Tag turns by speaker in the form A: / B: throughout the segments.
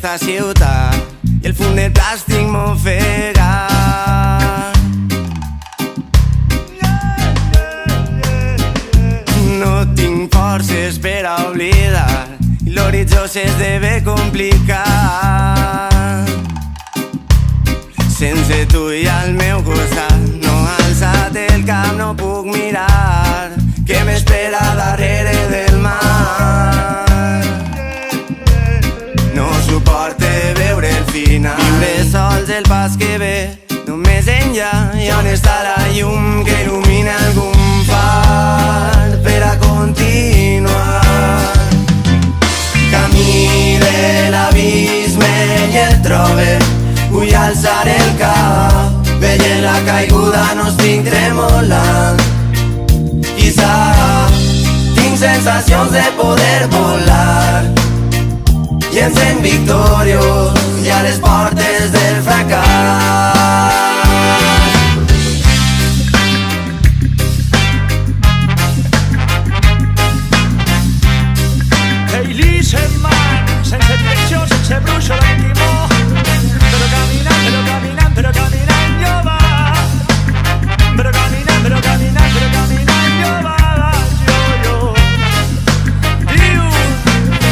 A: aquesta ciutat i el fum del plàstic m'ofega. No tinc forces per a oblidar i l'horitzó s'esdevé complicat. Sense tu i al meu costat no he alçat el cap, no puc mirar què m'espera darrere del mar. No suporte veure el final, viure sols el pas que ve, només enllà i on està la llum que il·lumina algun far per a continuar. Camí de l'abisme i et trobe, vull alçar el cap, veient la caiguda no estic tremolant. Quizá tinc sensacions de poder volar i ens en victoriós i a les portes del fracàs.
B: Ei, listen man, sense direcció, sense brúixola ni timó, però caminant jo va. Però caminant jo va, jo. Diu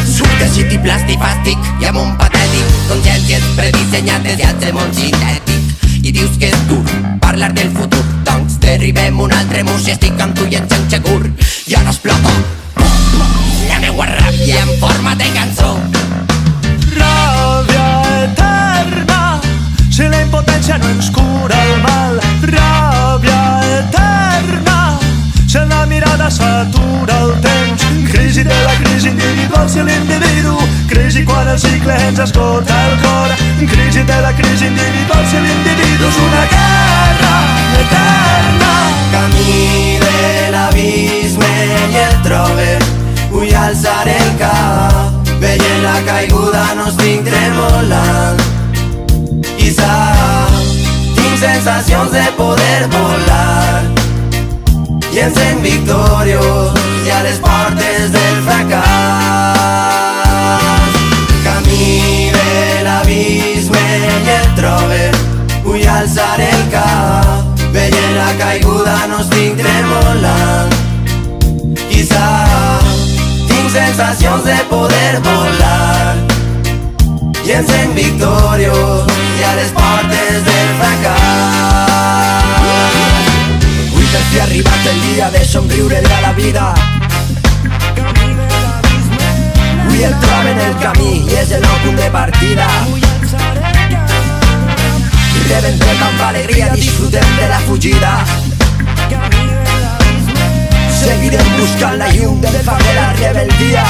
C: Surt del xiti plàstic fàstic i amb un patètic, consciències predissenyades i altre món sintètic. I dius que és dur parlar del futur, doncs derribem un altre mur si estic amb tu i ens segur. I ara explota la meua ràbia en forma de cançó.
B: ràbia eterna, si la impotència no ens cura el mal. Ràbia eterna, si en la mirada s'atura el temps. Crisi de la crisi individual si l'individu, crisi quan el cicle ens esgota el cor. Crisi de la crisi individual si l'individu és una guerra eterna.
A: Camí de l'abisme i et trobe, vull alçar el cap, veient la caiguda no estic tremolant. Quizá tinc sensacions de poder volar i ens en victoriós i a les portes del fracàs. Camí de l'abisme i et trobe, vull alçar el cap, veient la caiguda no estic tremolant. Quizá tinc sensacions de poder volar i ens en victoriós i a les portes del fracàs.
C: Vull que estigui arribat el dia de somriure-li a la vida. Vull el trob en el camí i és el nou punt de partida. Rebentem amb alegria, disfrutem de la fugida. Seguirem buscant la llum del fang de la rebeldia.